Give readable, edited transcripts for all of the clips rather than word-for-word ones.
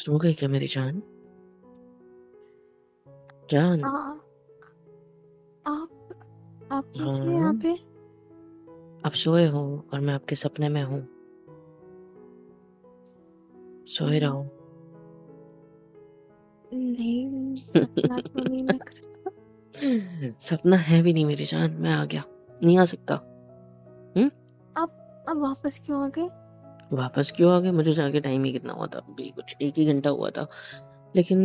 सो गई क्या मेरी जान? जान। आ, आप आप कैसे हैं यहाँ हाँ, पे? आप सोए हो और मैं आपके सपने में हूँ। सोए हम्म, रहो। नहीं, सपना तो नहीं लग रहा। सपना है भी नहीं मेरी जान, मैं आ गया। नहीं आ सकता। हम्म। आप वापस क्यों आ गए? वापस क्यों आ गए? मुझे जाके टाइम ही कितना हुआ था, अभी कुछ 1 ही घंटा हुआ था। लेकिन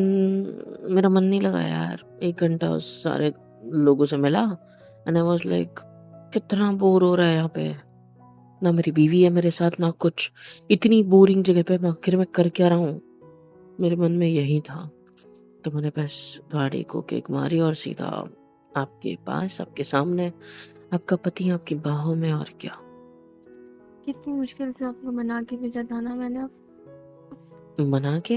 मेरा मन नहीं लगा यार। 1 घंटा उस सारे लोगों से मिला एंड आई वाज लाइक कितना बोर हो रहा है यहाँ पे। ना मेरी बीवी है मेरे साथ, ना कुछ। इतनी बोरिंग जगह पे मैं आखिर में कर क्या रहा हूँ? मेरे मन में यही था। तो मैंने बस गाड़ी को किक मारी और सीधा आपके पास, आपके सामने, आपका पति आपकी बाहों में, और क्या। कितनी मुश्किल से आपको मना के भेजा था ना मैंने। मना के?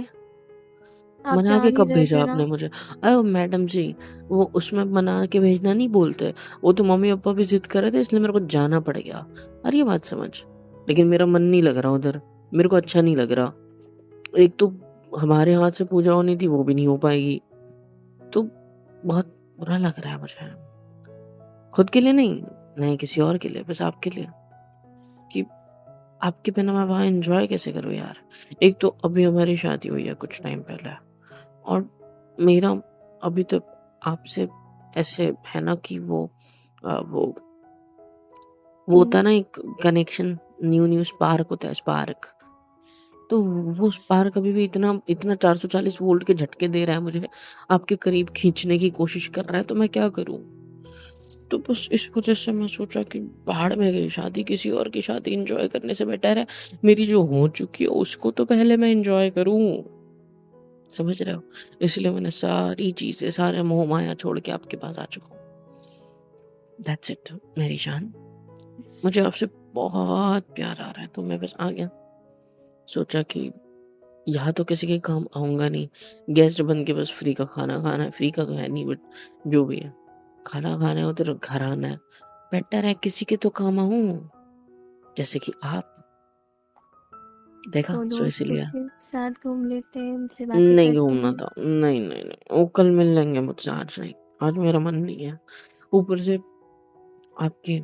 आप मना जा के नहीं कब रहे भेजा थे ना। आपने मुझे? अरे मैडम जी, वो उसमें मना के भेजना नहीं बोलते। वो तो मम्मी पापा भी जिद कर रहे थे इसलिए मेरे को जाना पड़ गया। अरे ये बात समझ। लेकिन मेरा मन नहीं लग रहा उधर। मेरे को अच्छा नहीं लग रहा। एक तो हमारे हाथ से पूजा होनी थी, वो भी नहीं हो पाएगी। तो बहुत बुरा लग रहा है मुझे। खुद के लिए नहीं, नहीं किसी और के लिए, बस आपके लिए। कि आपके बिना मैं वहाँ एन्जॉय कैसे करूँ यार? एक तो अभी हमारी शादी हुई है कुछ टाइम पहले, और मेरा अभी तक आपसे ऐसे है ना कि वो होता है हम्म, ना एक कनेक्शन। न्यू स्पार्क होता है, स्पार्क। तो वो स्पार्क अभी भी इतना इतना 440 वोल्ट के झटके दे रहा है मुझे, आपके करीब खींचने की कोशिश कर रहा है, तो मैं क्या करूँ? तो बस इस वजह से मैं सोचा कि भाड़ में गई शादी, किसी और की शादी एंजॉय करने से बेटर है मेरी जो हो चुकी है उसको तो पहले मैं एंजॉय करूं। समझ रहे हो? इसलिए मैंने सारी चीजें, सारे मोह माया छोड़ के आपके पास आ चुका हूँ। दैट्स इट मेरी जान। मुझे आपसे बहुत प्यार आ रहा है, तो मैं बस आ गया। सोचा कि यहाँ तो किसी के काम आऊंगा नहीं। गेस्ट बन के बस फ्री का खाना खाना है। फ्री का तो है नहीं, बट जो भी है, खाना खाना है उधर, घर आना है। बेटर है किसी के तो काम आऊं, जैसे कि आप। देखा, तो सो दोस्तों इसीलिए। के साथ घूम लेते हैं, उनसे बातें नहीं करते घूमना हैं। था, नहीं नहीं नहीं, वो कल मिल लेंगे मुझसे, आज नहीं। आज मेरा मन नहीं है। ऊपर से आपके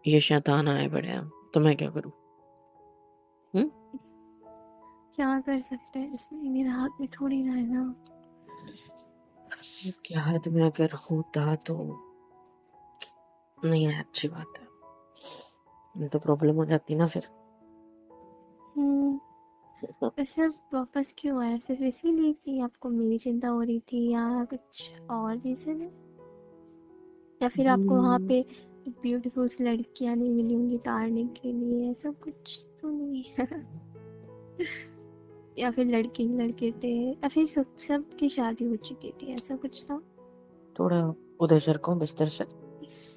ये शैतान आए बड़े हैं, तो मैं क्या करूं? हम्म। क्या कर सकते हैं इसमें, मेरे हाथ में थोड़ी ना है ना। क्या हाथ में अगर होता तो नहीं है, अच्छी बात है। नहीं तो प्रॉब्लम हो जाती ना फिर। हम्म। वैसे आप वापस क्यों आए? सिर्फ इसीलिए कि आपको मेरी चिंता हो रही थी, या कुछ और रीजन है? या फिर आपको वहाँ हम्म, पे एक ब्यूटीफुल सी लड़कियाँ नहीं मिली होंगी तारने के लिए, ऐसा कुछ तो नहीं है? या फिर लड़के ही लड़के थे, या फिर सबकी शादी हो चुकी थी, ऐसा कुछ था? थोड़ा उधर सरको बिस्तर से,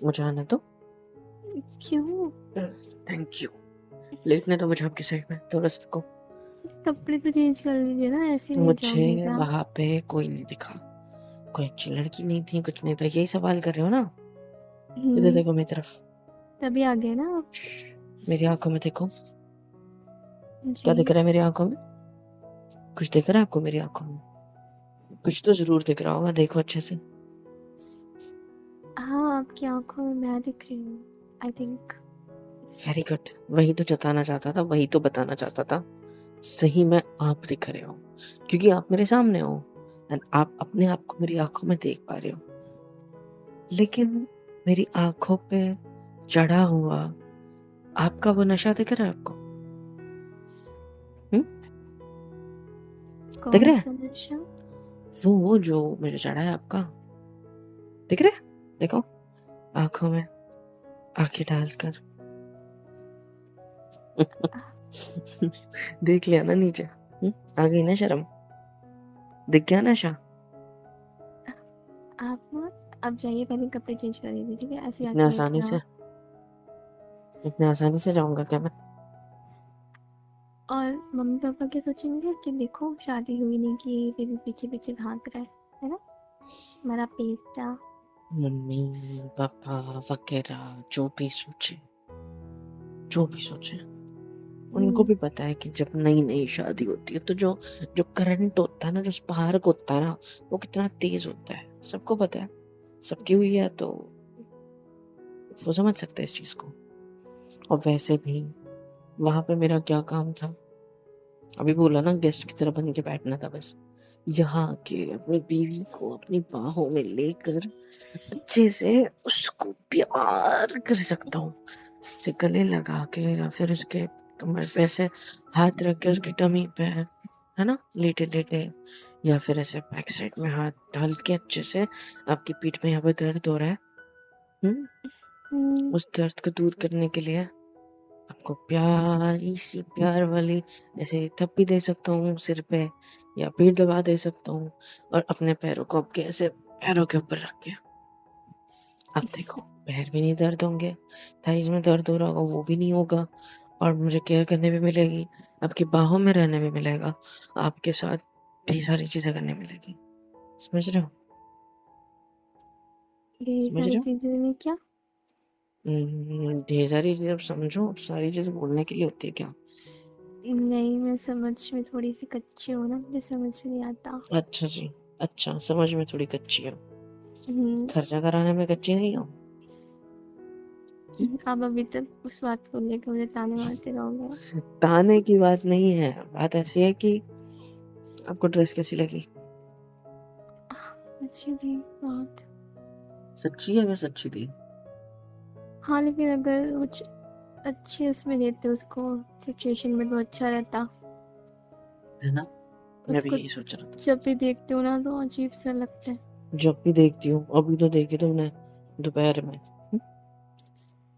मुझे आने दो। क्यों? Thank you. लेटने दो मुझे आपकी साइड में, थोड़ा सरको। कपड़े तो चेंज कर लीजिए ना, ऐसे लेट जाओगे मुझे क्या? वहां पे कोई नहीं दिखा। कोई अच्छी लड़की नहीं थी, कुछ नहीं था। यही सवाल कर रहे हो ना? इधर हम्म। देखो मेरी तरफ। तभी आ गए ना आप। मेरी आंखों में देखो। क्या दिख जी। रहा है मेरी आंखों में? कुछ दिख रहा है आपको मेरी आंखों में? कुछ तो जरूर दिख रहा होगा, देखो अच्छे से। हाँ, आपकी आंखों में मैं दिख रही हूँ, आई थिंक। Very good. वही तो जताना चाहता था, वही तो बताना चाहता था। सही में आप दिख रहे हो, क्योंकि आप मेरे सामने हो एंड आप अपने आप को मेरी आंखों में देख पा रहे हो। लेकिन मेरी आंखों पे चढ़ा हुआ आपका वो नशा दिख रहा है आपको? हम्म? दिख कौन रहा है? सा नशा? वो जो मुझे चढ़ा है आपका, दिख रहा है? देखो आंखों में आंखें डालकर। देख लिया ना नीचे? आ गई ना शर्म? दिख गया नशा? आप ना, आप जाइए पहले कपड़े चेंज कर लीजिए, ठीक है? ऐसे इतने आके आसानी बैठना। से, इतने आसानी से जाऊंगा क्या मैं? और मम्मी पापा क्या सोचेंगे कि देखो शादी हुई नहीं कि बेबी पीछे पीछे भाग रहा है ना, हमारा बेटा। मम्मी पापा वगैरह जो भी सोचे, जो भी सोचे, उनको हम्म, भी पता है कि जब नई-नई शादी होती है तो जो जो करंट होता है ना, जो स्पार्क होता है ना, वो कितना तेज़ होता है। सबको पता है, सबकी हुई है तो वो समझ सकते हैं इस चीज़ को। और वैसे भी वहाँ पे मेरा क्या काम था? अभी बोला ना गेस्ट की तरह बन के बैठना था बस। यहाँ आके अपनी बीवी को अपनी बाहों में लेकर अच्छे से उसको प्यार कर सकता हूँ। उसे गले लगा के या फिर उसके कमर पे ऐसे हाथ रख के उसकी टमी पे, है ना? लेटे-लेटे या फिर ऐसे बैक साइड में हाथ डाल के अच्छे से आपकी पीठ में यहाँ पे दर्द हो रहा है, हुँ? हम्म, उस दर्द को दूर करने के लिए आपको प्यारी सी प्यार वाली ऐसे थप्पी दे सकता हूँ सिर पे या पीठ दबा दे सकता हूँ और अपने पैरों को आपके ऐसे पैरों के ऊपर रख के अब देखो पैर भी नहीं दर्द होंगे, थाइज़ में दर्द हो रहा होगा वो भी नहीं होगा और मुझे केयर करने भी मिलेगी, आपकी बाहों में रहने भी मिलेगा, आपके साथ ढेर सारी चीज़ें करने मिलेगी। समझ रहे हो? ये समझ सारी रहे हो? चीजें में क्या? ढेर सारी चीज़ें अब समझो, सारी चीज़ें बोलने के लिए होती है क्या? नहीं, मैं समझ में थोड़ी सी कच्ची हूँ ना, मुझे समझ नहीं आता। अच्छा जी, अच्छा समझ में थोड़ी कच्ची हो। हम्म, खर्चा कराने में कच्ची नहीं हो? आप अभी तक उस बात को लेकर मुझे ताने मारते रहोगे। ताने की बात नहीं है, बात ऐसी है कि आपको ड्रेस कैसी लगी? अच्छी थी बहुत। सच्ची है, बस अच्छी थी, हाँ, लेकिन अगर कुछ अच्छे उसमें देते उसको सिचुएशन में तो अच्छा रहता। है ना? मैं भी उसको यही सोच रहा था। जब भी देखती हूँ ना तो अजीब सा लगता है। जब भी देखती हूँ, अभी तो देखी तुमने दोपहर में।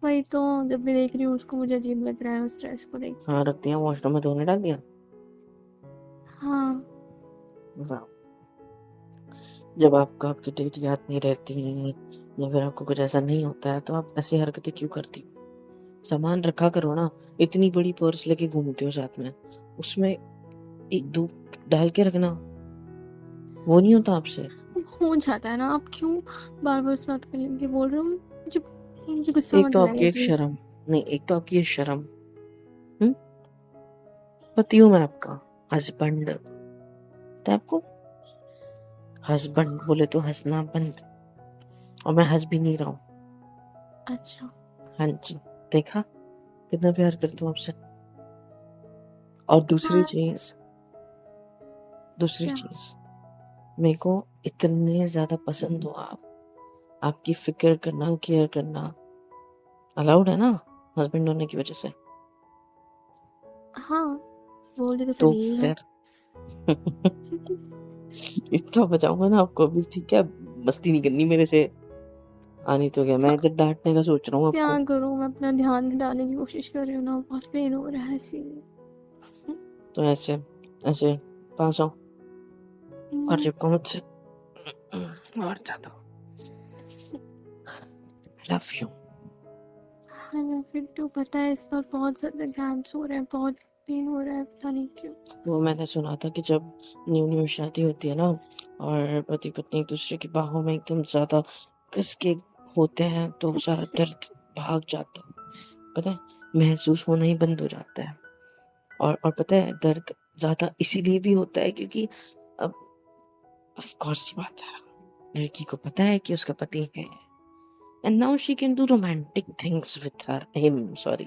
वही तो, जब भी देख रही हूँ उसको मुझे अजीब लग रहा है उस ड्रेस को देख के। हाँ, रख दिया वॉशरूम में धोने डाल दिया? हाँ। वाह! जब आपको आपकी डेट याद नहीं रहती या फिर आपको कुछ ऐसा नहीं होता है, तो आप ऐसी हरकतें क्यों करती हो? सामान रखा करो ना, इतनी बड़ी पर्स लेके घूमते हो साथ में, उसमें 1-2 डाल के रखना, वो नहीं होता आपसे? हो जाता है ना, आप क्यों बार बार उस बात को लेके बोल रहे हो? मुझे मुझे गुस्सा एक मत तो दिलाइए आपकी एक प्लीज। शर्म नहीं, एक तो आपकी ये शर्म, हुँ? पति हूँ मैं आपका, हस्बैंड, पता है आपको? हस्बैंड बोले तो हँसना बंद और मैं हँस भी नहीं रहा हूँ। अच्छा। हाँ जी, देखा? कितना प्यार करती हूँ आपसे। और हाँ। दूसरी क्या? चीज़, मेरे को इतने ज़्यादा पसंद हो आप, आपकी फ़िक्र करना, केयर करना अलाउड है ना हस्बैंड होने की वज़ह से? हाँ, बोल तो तो सही हो। फिर इतना बचाऊँगा ना आपको अभी, ठीक है? मस्ती नहीं करनी मेरे से। नहीं तो क्या, मैं हाँ, इधर डाँटने का सोच रहा हूँ क्या आपको। करूँ, मैं अपना ध्यान डालने की कोशिश कर रही हूँ ना, बहुत पेन हो रहा है इसीलिए। तो ऐसे, ऐसे पास आओ और चिपको मुझसे और ज़्यादा। आई लव यू। हाँ, फिर तो पता है इस बार बहुत ज़्यादा क्रैम्प्स हो रहे हैं, बहुत पेन हो रहा है, पता नहीं क्यों। वो मैंने सुना था कि जब न्यू-न्यू शादी होती है ना और पति-पत्नी एक-दूसरे की बाहों में एकदम ज़्यादा कस के होते हैं, तो सारा दर्द भाग जाता है। पता है? महसूस होना ही बंद हो जाता है। और पता है दर्द ज़्यादा इसीलिए भी होता है क्योंकि अब ऑफ़ कोर्स सी बात है, लड़की को पता है कि उसका पति है and now she can do romantic things with him sorry.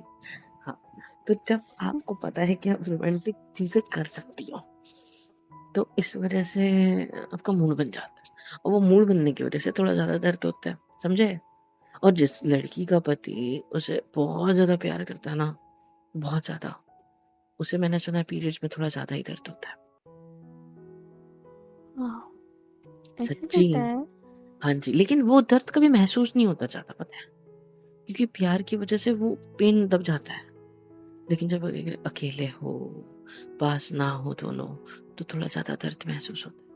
हाँ, तो जब आपको पता है कि आप रोमांटिक चीज़ें कर सकती हो, तो इस वज़ह से आपका मूड बन जाता है और वो मूड बनने की वज़ह से थोड़ा ज़्यादा दर्द होता है, समझे? और जिस लड़की का पति उसे बहुत ज़्यादा प्यार करता है ना, बहुत ज़्यादा, उसे मैंने सुना है पीरियड्स में थोड़ा ज़्यादा ही दर्द होता है। वाह, ऐसे सच्ची। रहता है? हाँ जी, लेकिन वो दर्द कभी महसूस नहीं होता ज़्यादा पता है, क्योंकि प्यार की वज़ह से वो पेन दब जाता है। लेकिन जब अकेले हो, पास ना हो दोनों, तो थोड़ा ज़्यादा दर्द महसूस होता है।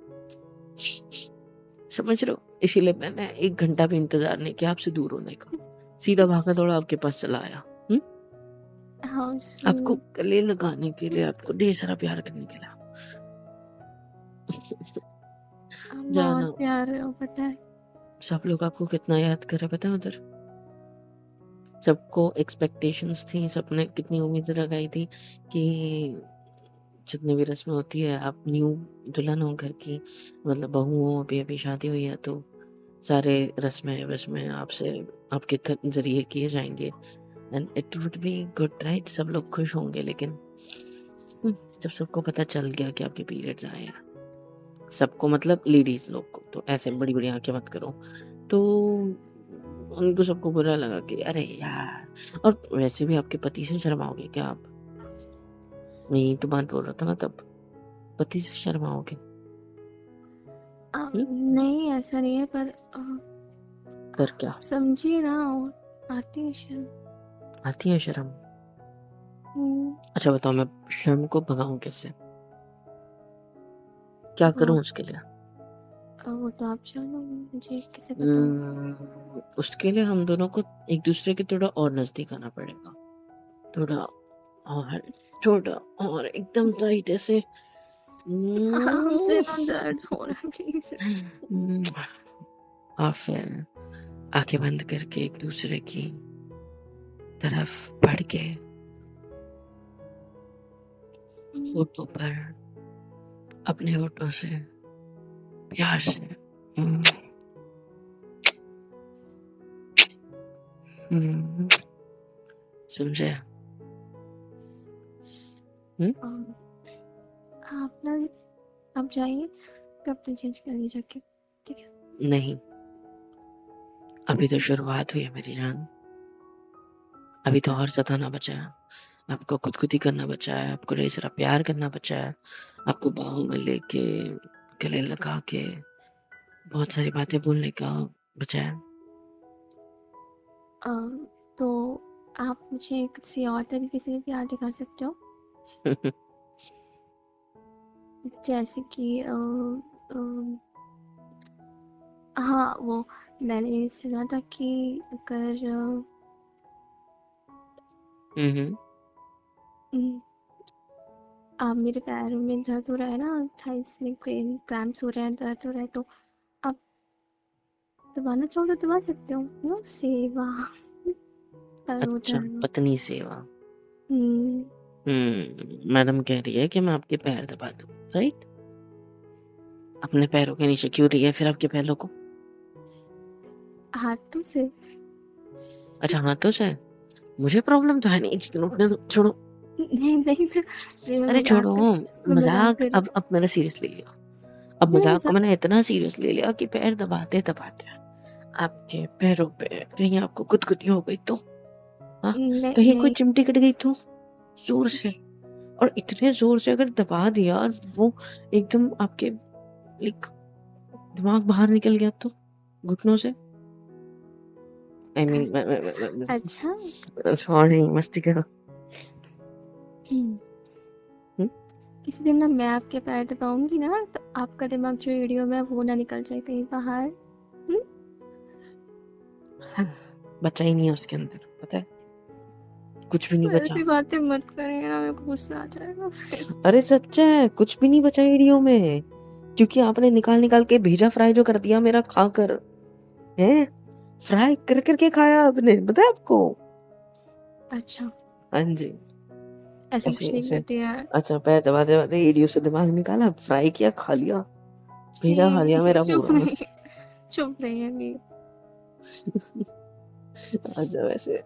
समझ रहे हो? इसीलिए मैंने 1 घंटा भी इंतज़ार नहीं किया आपसे दूर होने का। सीधा भागा-दौड़ा आपके पास चला आया। हुँ? हाउ आपको स्वीट। गले लगाने के लिए, आपको ढेर सारा प्यार करने के लिए। आप जाना, बहुत प्यारे हो, पता है। सब लोग आपको कितना याद कर रहे हैं पता है उधर? सबको एक्सपेक्टेशंस थी, सबने कितनी उम्मीदें लगाई थी कि जितनी भी रस्में होती है, आप न्यू दुल्हन हो घर की, मतलब बहू हो, अभी-अभी शादी हुई है, तो सारे रस्में-वस्में आपसे आपके ज़रिए किए जाएँगे and it would be good right? सब लोग खुश होंगे लेकिन जब सबको पता चल गया कि आपके पीरियड्स आए हैं, सबको मतलब लेडीज़ लोग को, तो ऐसे बड़ी-बड़ी आँखें मत करो। तो उनको सबको बुरा लगा कि अरे यार! और वैसे भी आपके पति से शर्माओगे क्या आप? मैं यही तो बात बोल रहा था ना तब, पति से शर्माओगे। हुँ? नहीं ऐसा नहीं है पर पर क्या? आप समझिए ना, आती है शर्म। आती है शर्म? हम्म, अच्छा बताओ मैं शर्म को भगाऊँ कैसे? क्या वो करूँ आप उसके लिए? वो तो आप जानो, मुझे कैसे बताऊँ। उसके लिए हम दोनों को एक-दूसरे के थोड़ा और नज़दीक आना पड़ेगा। थोड़ा और थोड़ा और एकदम टाइट ऐसे हमसे ना दर्द हो रहा है प्लीज। उम, और फिर आँखें बंद करके एक-दूसरे की तरफ बढ़ के होठों पर अपने होठों से प्यार से उम, हुँ, समझे? हुँ? आप ना, आप जाइए, कपड़े चेंज करिए जाके, ठीक है। नहीं, अभी तो शुरुआत हुई है मेरी जान। अभी तो और सताना बचा है। आपको खुदकुशी करना बचा है, आपको ढेर सारा प्यार करना बचा है, आपको बाहों में लेके, गले लगा के, बहुत सारी बातें बोलने का बचा है। तो आप मुझे किसी और तरीके से भी प्यार दिखा सकते हो, जैसे कि हाँ वो मैंने सुना था कि अगर हुँ, हुँ। उम, मेरे पैरों में दर्द हो रहा है ना, थाइस में क्रैम्प्स हो रहे हैं, दर्द हो रहा है, तो आप दबाना चाहो तो दबा सकते हो, सेवा करो अच्छा, धर्म। पत्नी सेवा। हम्म, मैडम कह रही है कि मैं आपके पैर दबा दूँ, राइट? अपने पैरों के नीचे क्यों रही है फिर आपके पैरों को? हाथों से। अच्छा हाथों से? मुझे प्रॉब्लम तो है नहीं, रुकने दो, छोड़ो। नहीं नहीं, मैं अरे मजाक छोड़ो, कर मैं मजाक मज़ाक कर रही अब मैंने सीरियस ले लिया। अब नहीं, मैं मज़ाक को मजाक मैंने इतना सीरियस ले लिया कि पैर दबाते-दबाते आपके पैरों पे कहीं आपको गुदगुदी हो गई तो? हाँ? नहीं कहीं कोई नहीं। चिमटी कट गई तो? ज़ोर से और इतने ज़ोर से अगर दबा दिया और वो एकदम आपके लाइक दिमाग बाहर निकल गया तो? घुटनों से? आई मीन अच्छा। मैं सॉरी मस्ती करो। हम्म, हुँ? किसी दिन ना मैं आपके पैर दबाऊंगी ना, तो आपका दिमाग जो एड़ियों में है, वो ना निकल जाए कहीं बाहर। बचा ही नहीं है उसके अंदर, पता है? कुछ भी नहीं बचा। ऐसी बातें मत करिए ना, मेरे को गुस्सा आ जाएगा फिर। अरे सच है, कुछ भी नहीं बचा एड़ियों में, क्योंकि आपने निकाल-निकाल के भेजा फ्राई जो कर दिया मेरा खाकर, हैं? फ्राई कर-कर के खाया आपने, पता है आपको? अच्छा, हाँ जी, ऐसा कुछ नहीं ऐसे-ऐसे करती यार। अच्छा पैर दबाते-दबाते एड़ियों से दिमाग निकाला, फ्राई किया, खा लिया, भेजा खा लिया मेरा चुप पूरा। रहिए, चुप रहिए प्लीज। अच्छा वैसे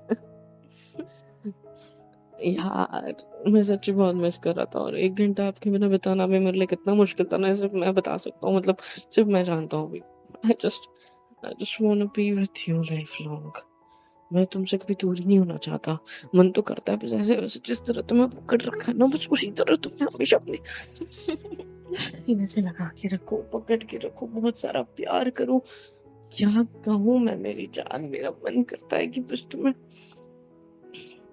यार, मैं सच्ची बहुत मिस कर रहा था और 1 घंटा आपके बिना बिताना भी मेरे लिए कितना मुश्किल था ना, सिर्फ़ मैं बता सकता हूँ मतलब सिर्फ़ मैं जानता हूँ अभी। I just वांना B with you life long. मैं तुमसे कभी दूर ही नहीं होना चाहता। मन तो करता है बस ऐसे-वैसे जिस तरह तुम्हें पकड़ रखा है ना बस उसी तरह तुम्हें हमेशा अपने सीने से लगा के रखो, पकड़ के रखो, बहुत सारा प्यार करो। क्या कहूँ मैं मेरी जान, मेरा मन करता है कि बस तुम्हें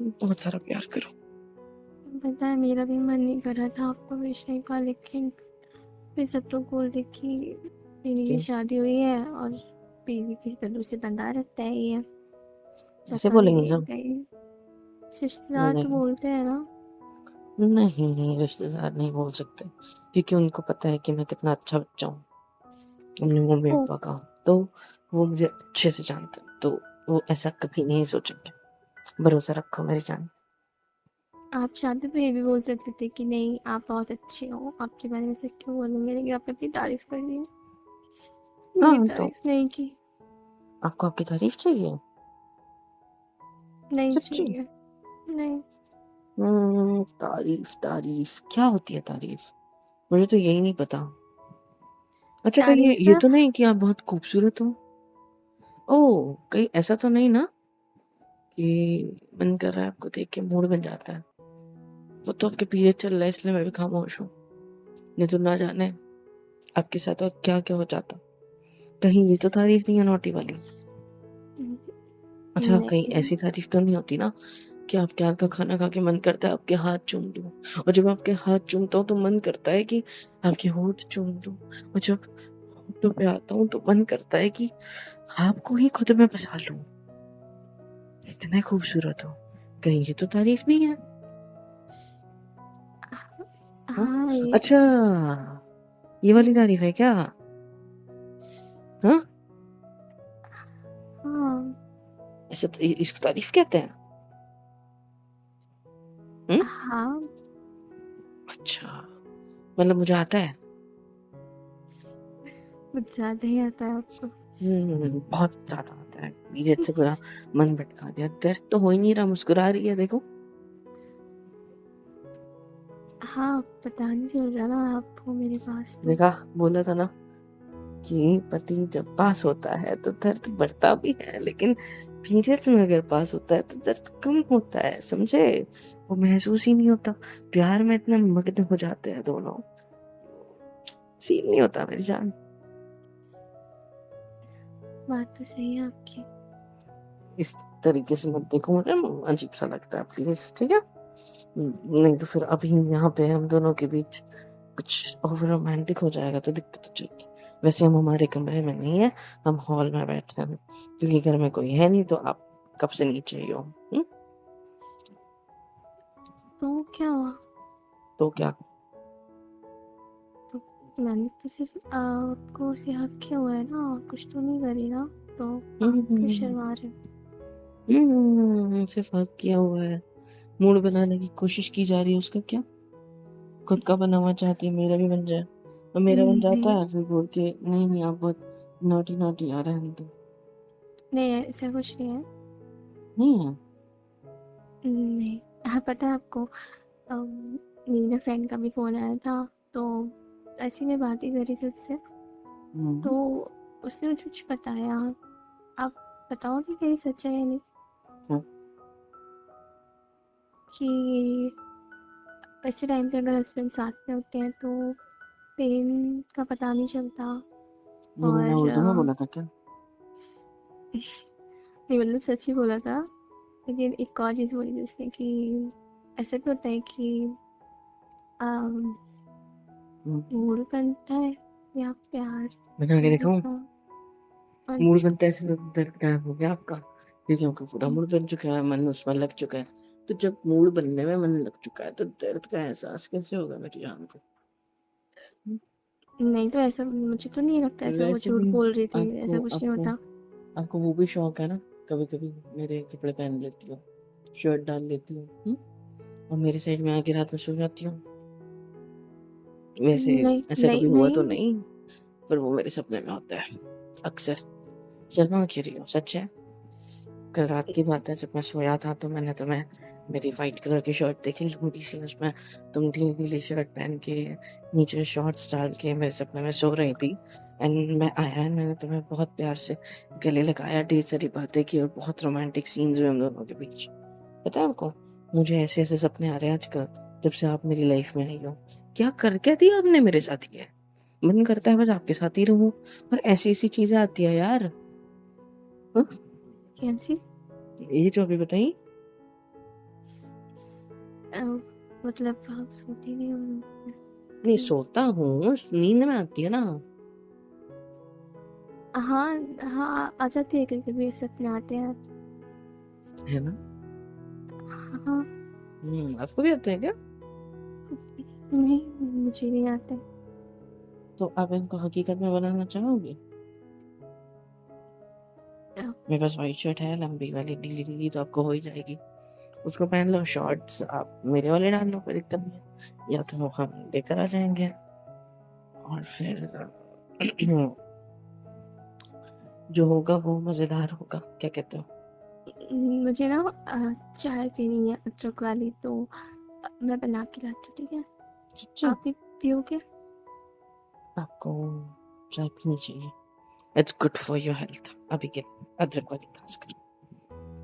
बहुत सारा प्यार करूँ। पता है मेरा भी मन नहीं कर रहा था आपको भेजने का, लेकिन फिर सब लोग बोल रहे कि बीवी की क्यों? शादी हुई है और बीवी किसी पल्लू से बंधा रहता है ये, ऐसे पता बोलेंगे नहीं सब? कहीं रिश्तेदार तो नहीं, बोलते हैं ना। नहीं रिश्तेदार नहीं बोल सकते क्योंकि उनको पता है कि मैं कितना अच्छा बच्चा हूँ अपने ओ, मम्मी-पापा का, तो वो मुझे अच्छे से जानते हैं, तो वो ऐसा कभी नहीं सोचेंगे। भरोसा रखो मेरी जान। आप चाहते तो ये भी बोल सकते थे कि नहीं आप बहुत अच्छे हो, आपके बारे में ऐसे क्यों बोलूँगी, लेकिन आपने अपनी तारीफ़ कर दी, मेरी हाँ, तो तारीफ़ नहीं की। आपको आपकी तारीफ़ चाहिए? नहीं सच्ची? चाहिए, नहीं। तारीफ़ तारीफ़ क्या होती है तारीफ़? मुझे तो यही नहीं पता। अच्छा कहीं तारीफ़ ये ना तो नहीं कि आप बहुत खूबसूरत हो? ओह! कहीं ऐसा तो नहीं ना कि मन कर रहा है आपको देख के मूड बन जाता है? वो तो आपके पीरियड चल रहा है इसलिए मैं भी खामोश हूँ। नहीं तो ना जाने आपके साथ और क्या-क्या हो जाता। कहीं ये तो तारीफ़ नहीं है नॉटी वाली? अच्छा कहीं नहीं। ऐसी तारीफ़ तो नहीं होती ना कि आपके हाथ का खाना खा के मन करता है आपके हाथ चूम लूँ और जब आपके हाथ चूमता हूँ तो मन करता है कि आपके होंठ चूम लूँ और जब होठों पे आता हूँ तो मन करता है कि आपको ही खुद में बसा लूँ। इतने खूबसूरत हो। कहीं ये तो तारीफ़ नहीं है? हाँ? हाँ, ये अच्छा ये वाली तारीफ़ है क्या? हाँ? हाँ, ऐसा त इसको तारीफ़ कहते हैं? हुँ? हाँ, अच्छा मतलब मुझे आता है? कुछ ज़्यादा ही आता है आपको। बहुत ज़्यादा आता है। पीरियड से पूरा मन भटका दिया। दर्द तो हो ही नहीं रहा, मुस्कुरा रही है देखो। हाँ, पता नहीं चल रहा ना आप हो मेरे पास तो। देखा बोला था ना कि पति जब पास होता है तो दर्द बढ़ता भी है लेकिन पीरियड्स में अगर पास होता है तो दर्द कम होता है समझे? वो महसूस ही नहीं होता। प्यार में इतने मग्न हो जाते हैं दोनों। फ़ील नहीं होता मेरी जान। बात तो सही है आपकी। इस तरीके से मत देखो मुझे अजीब-सा लगता है प्लीज़ ठीक है? नहीं तो फिर अभी यहाँ पे हम दोनों के बीच कुछ ओवर रोमांटिक हो जाएगा तो दिक्कत हो जाएगी। वैसे हम हमारे कमरे में नहीं है, हम हॉल में बैठे हैं क्योंकि घर में कोई है नहीं तो आप कब से नीचे ही हो। हुँ? तो क्या हुआ? तो क्या? तो मैंने तो सिर्फ़ आपको ऐसे हग किया हुआ है ना, कुछ तो नहीं करी ना, तो हुँ, आप क्यों हुँ, शर्मा रहे हो? सिर्फ़ हग किया हुआ है। मूड बनाने की कोशिश की जा रही है उसका क्या? खुद का बना हुआ चाहती है मेरा भी बन जाए। और मेरा बन जाता नहीं, है फिर बोलती है नहीं आप बहुत नॉटी-नॉटी आ रहने दो। नहीं ऐसा कुछ नहीं है। नहीं है? नहीं, हाँ, पता है आपको मेरी ना फ्रेंड का भी फ़ोन आया था, तो ऐसे ही मैं बात ही कर रही थी उससे, तो हुँ, उसने मुझे कुछ बताया। आप बताओगे कि ये सच है या नहीं? हाँ। कि ऐसे टाइम पे अगर हस्बैंड साथ में होते हैं तो पेन का पता नहीं चलता। ये मैंने और उर्दू में बोला था क्या? नहीं मतलब सच ही बोला था, लेकिन एक और चीज़ बोली थी उसने कि ऐसा भी होता है कि अम, हुँ, मूड बनता है या प्यार मैंने आगे करने देखा का। और मूड बनता है ऐसे तो दर्द गायब हो गया आपका क्योंकि आपका पूरा मूड बन चुका है मन उसमें लग चुका है तो जब मूड बनने में मन लग चुका है तो दर्द का एहसास कैसे होगा मेरी जान को हम्म, नहीं तो ऐसा मुझे तो नहीं लगता, ऐसा वो वैसे झूठ भी बोल रही थी, आपको ऐसा कुछ नहीं आपको होता। आपको वो भी शौक है ना कभी कभी मेरे कपड़े पहन लेती हो शर्ट डाल लेती हो और मेरे साइड में आके रात में सो जाती हो वैसे नहीं ऐसा नहीं कभी हुआ तो नहीं। नहीं पर वो मेरे सपने में होता है अक्सर शर्मा क्यों रही हो सच है कल रात की बात है जब मैं सोया था तो मैंने तुम्हें मेरी वाइट कलर की शर्ट देखी लंबी सी उसमें तुम ढीली ढीली शर्ट पहन के नीचे शॉर्ट्स डाल के मेरे सपने में सो रही थी एंड मैं आया एंड मैंने तुम्हें बहुत प्यार से गले लगाया ढेर सारी बातें की और बहुत रोमांटिक सीन्स हुए हम दोनों के बीच पता है आपको मुझे ऐसे ऐसे सपने आ रहे हैं आजकल जब से आप मेरी लाइफ में आई हो क्या दिया आपने मेरे साथ ये मन करता है बस आपके साथ ही रहूं और ऐसी ऐसी चीजें आती है यार हाँ? कैसी? ये जो अभी बताई अ, मतलब आप सोती नहीं हो नहीं कि? सोता हूँ नींद में आती है ना हाँ, हाँ, आ जाती है कभी-कभी सपने आते हैं। है ना हाँ, आपको भी आते हैं क्या नहीं मुझे नहीं आते। तो आप इनको हकीकत में बनाना चाहोगे अ, मेरे पास व्हाइट शर्ट है लंबी वाली ढीली ढीली तो आपको हो ही जाएगी उसको पहन लो, शॉर्ट्स आप मेरे वाले डाल लो, कोई दिक्कत नहीं है, या तो हम लेकर आ जाएँगे और फिर जो होगा वो मज़ेदार होगा, क्या कहते हो? मुझे ना चाय पीनी है अदरक वाली, तो मैं बना के लाती हूँ, ठीक है? सच्ची? आप भी पियोगे? आपको चाय पीनी चाहिए, it's good for your health, अभी के अदरक वाली खासकर।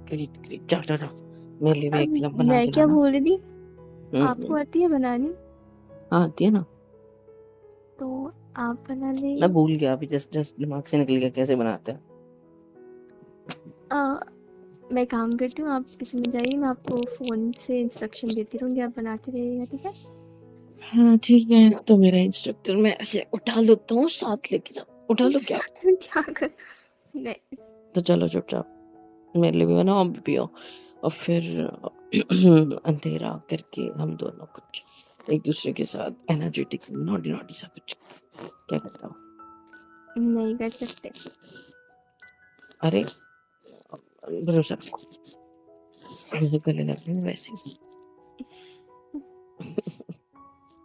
ग्रेट, ग्रेट, जाओ, जाओ, जाओ, मेरे लिए भी एक कप बना मैं के क्या लाना। बोल रही थी, हुँ, आपको आती है बनानी? हाँ, आती है ना। तो आप बना ले। मैं भूल गया अभी, जस्ट दिमाग से निकल गया कैसे बनाते हैं। मैं काम करती हूँ, आप किचन में जाइए, मैं आपको फ़ोन से इंस्ट्रक्शन देती रहूँगी, आप बनाते रहिएगा, ठीक है? हाँ, ठीक है, तो मेरा इंस्ट्रक्टर मैं ऐसे उठा लेता हूँ, साथ लेके जाओ। उठा लो क्या? क्या कर नहीं, तो चलो चुपचाप, मेरे लिए भी बनाओ, आप भी पियो और फिर अंधेरा करके हम दोनों कुछ एक दूसरे के साथ एनर्जेटिक नॉटी नॉटी सा कुछ, क्या कहते हो? नहीं कर सकते। अरे भरोसा रखो, जैसे गले लग रहे हैं वैसे ही।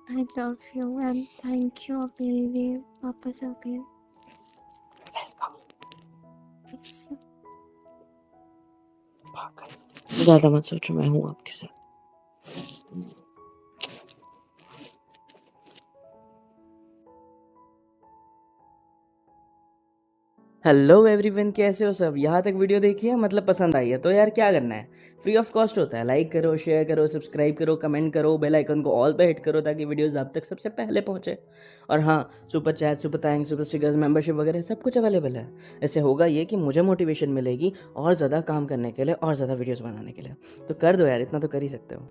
I love you and thank you, आप मेरे लिए वापस आ गए। वेलकम। ज़्यादा मत सोचो, मैं हूँ आपके साथ। हेलो एवरीवन, कैसे हो सब? यहाँ तक वीडियो देखी है, मतलब पसंद आई है तो यार क्या करना है, फ्री ऑफ कॉस्ट होता है। लाइक करो, शेयर करो, सब्सक्राइब करो, कमेंट करो, बेल आइकन को ऑल पे हिट करो ताकि वीडियोस आप तक सबसे पहले पहुँचे। और हाँ, super chat, super thanks, super stickers, membership वगैरह सब कुछ अवेलेबल है। इससे होगा ये कि मुझे मोटिवेशन मिलेगी और ज़्यादा काम करने के लिए और ज़्यादा वीडियोज़ बनाने के लिए। तो कर दो यार, इतना तो कर ही सकते हो।